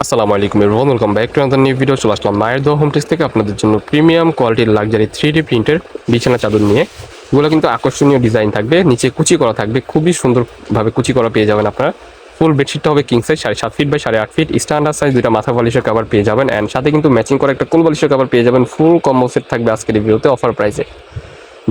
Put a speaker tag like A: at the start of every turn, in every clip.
A: আসসালামু আলাইকুম everyone, welcome back to another new video. চলে আসলাম মায়ের দোয়া হোম টেক্স থেকে আপনাদের জন্য প্রিমিয়াম কোয়ালিটির লাক্সারি 3D প্রিন্টের বিছানা চাদর নিয়ে। এগুলো কিন্তু আকর্ষণীয় ডিজাইন থাকবে, নিচে কুচি করা থাকবে, খুবই সুন্দরভাবে কুচি করা পেয়ে যাবেন আপনারা। ফুল বেডশিটটা হবে king size 7.5 feet by 8.5 feet, standard size দুইটা মাথা বালিশের কভার পেয়ে যাবেন, অ্যান্ড সাথে কিন্তু ম্যাচিং করা একটা কোল বালিশের কভার পেয়ে যাবেন। ফুল কম্বো সেট থাকবে আজকের এই ভিডিওতে অফার প্রাইসে।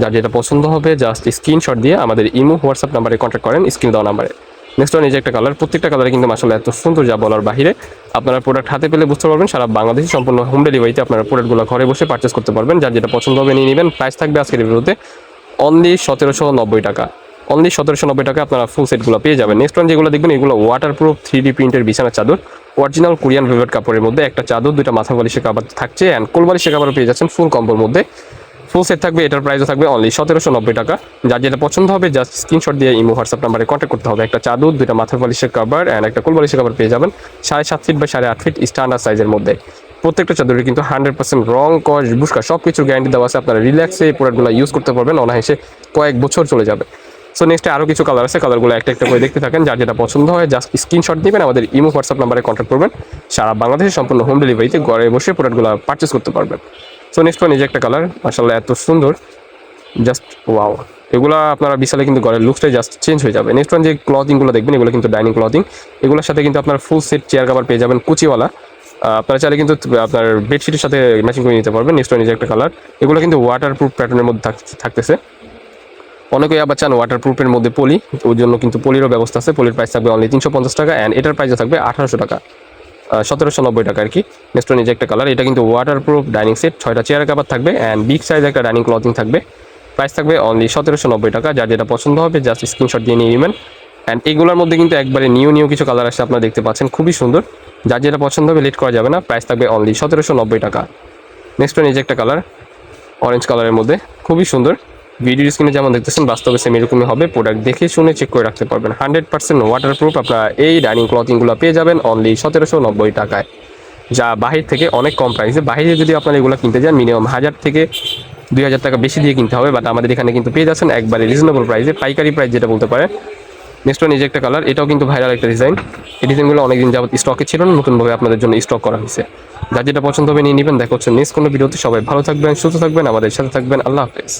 A: যার যেটা পছন্দ হবে জাস্ট স্ক্রিনশট দিয়ে আমাদের ইমো হোয়াটসঅ্যাপ নাম্বারে কন্ট্যাক্ট করেন, স্ক্রিন দেওয়া নাম্বারে। নেক্সট ওয়ান, এই যে একটা কালার, প্রত্যেকটা কালারে কিন্তু মাশাআল্লাহ এত সুন্দর, যা বলার বাহিরে। আপনারা প্রোডাক্ট হাতে পেলে বুঝতে পারবেন, সারা বাংলাদেশে সম্পূর্ণ হোম ডেলিভারিতে আপনারা প্রোডাক্টগুলো ঘরে বসে পারচেস করতে পারবেন। যার যেটা পছন্দ হবে নিয়ে নেবেন। প্রাইস থাকবে আজকের ভিডিওতে অনলি 1790 টাকা। অনলি 1790 টাকা আপনারা ফুল সেটগুলো পেয়ে যাবেন। নেক্সট ওয়ান যেগুলো দেখবেন, এগুলো ওয়াটারপ্রুফ 3D প্রিন্টের বিছানা চাদর, অরিজিনাল কোরিয়ান ভেলভেট কাপড়ের মধ্যে একটা চাদর, দুইটা মাথা বালিশের কাভার থাকছে, অ্যান্ড কোল বালিশের কাভারও পেয়ে যাচ্ছেন ফুল কম্বোর মধ্যে। ফুল সেট থাকবে, এটার প্রাইসও থাকবে অনলি 1790 টাকা। যার যেটা পছন্দ হবে জাস্ট স্ক্রিনশট দিয়ে ইমো হোয়াটসঅ্যাপ নাম্বারে কন্ট্যাক্ট করতে হবে। একটা চাদর, দুইটা মাথার বালিশের কভার অ্যান্ড একটা কোল বালিশের কভার পেয়ে যাবেন 7.5 ফিট বাই 8.5 ফিট স্ট্যান্ডার্ড সাইজের মধ্যে। প্রত্যেকটা চাদরে কিন্তু 100% রং, কস, বুশকা সব কিছুর গ্যারান্টি দেওয়া আছে। আপনারা রিল্যাক্সে এই প্রোডাক্টগুলো ইউজ করতে পারবেন, অনায়াসে কয়েক বছর চলে যাবে। সো নেক্সটে আরও কিছু কালার আছে, কালারগুলো একটা একটা করে দেখতে থাকেন। যার যেটা পছন্দ হয় জাস্ট স্ক্রিনশট নেবেন, আমাদের ইমো হোয়াটসঅ্যাপ নাম্বারে কন্ট্যাক্ট করবেন। সারা বাংলাদেশে সম্পূর্ণ হোম ডেলিভারিতে ঘরে বসে প্রোডাক্টগুলো পারচেস করতে পারবেন। সো নেক্সট ওয়ান, এই যে একটা কালার, মাশাআল্লাহ এত সুন্দর, জাস্ট ওয়াও। এগুলো আপনারা বিশালে কিন্তু ঘরের লুকসটাই জাস্ট চেঞ্জ হয়ে যাবে। নেক্সট ওয়ান যে ক্লথিংগুলো দেখবেন, এগুলো কিন্তু ডাইনিং ক্লথিং। এগুলোর সাথে কিন্তু আপনার ফুল সেট চেয়ার কাভার পেয়ে যাবেন কুচিওয়ালা। আপনারা চাইলে কিন্তু আপনার বেডশিটের সাথে ম্যাচিং করে নিতে পারবেন। নেক্সট ওয়ান যে একটা কালার, এগুলো কিন্তু ওয়াটারপ্রুফ প্যাটার্নের মধ্যে থাকতেছে। অনেকেই আবার চান ওয়াটারপ্রুফের মধ্যে পলি, ওই জন্য কিন্তু পলিরও ব্যবস্থা আছে। পলির প্রাইস থাকবে অনলি 350 টাকা, অ্যান্ড এটার প্রাইসও থাকবে 1800 টাকা, 1790 টাকা আর কি। নেক্সট ওয়ান যে একটা কালার, এটা কিন্তু ওয়াটারপ্রুফ ডাইনিং সেট, 6টা চেয়ার কাভার থাকবে, অ্যান্ড বিগ সাইজ একটা ডাইনিং ক্লথিং থাকবে। প্রাইস থাকবে অনলি 1790 টাকা। যার যেটা পছন্দ হবে জাস্ট স্ক্রিনশট দিয়ে নিয়ে নেবেন। অ্যান্ড এগুলোর মধ্যে কিন্তু একবারে নিউ কিছু কালার আসছে, আপনারা দেখতে পাচ্ছেন, খুবই সুন্দর। যার যেটা পছন্দ হবে লেট করা যাবে না, প্রাইস থাকবে অনলি 1790 টাকা। নেক্সট ওয়ান এই যে একটা কালার, অরেঞ্জ কালারের মধ্যে, খুবই সুন্দর। ভিডিও স্ক্রিনে যেমন দেখতেছেন বাস্তবে সেম এরকমই হবে। প্রোডাক্ট দেখে শুনে চেক করে রাখতে পারবেন। 100% ওয়াটারপ্রুফ আপনারা এই ডাইনিং ক্লথিংগুলো পেয়ে যাবেন অনলি 1790 টাকায়, যা বাহির থেকে অনেক কম প্রাইসে। বাইরে যদি আপনারা এগুলো কিনতে যান মিনিমাম 1000 থেকে 2000 টাকা বেশি দিয়ে কিনতে হবে, বাট আমাদের এখানে কিন্তু পেয়ে যাচ্ছেন একবারে রিজনেবল প্রাইসে, পাইকারি প্রাইস যেটা বলতে পারেন। নেক্সট ওয়ান এই যে একটা কালার, এটাও কিন্তু ভাইরাল একটা ডিজাইন। এই ডিজাইনগুলো অনেকদিন যাবত স্টকে ছিল না, নতুনভাবে আপনাদের জন্য স্টক করা হয়েছে। যার যেটা পছন্দ হবে নিয়ে নেবেন। দেখা হচ্ছে নেক্সট কোনো ভিডিওতে। সবাই ভালো থাকবেন, সুস্থ থাকবেন, আমাদের সাথে থাকবেন। আল্লাহ হাফেজ।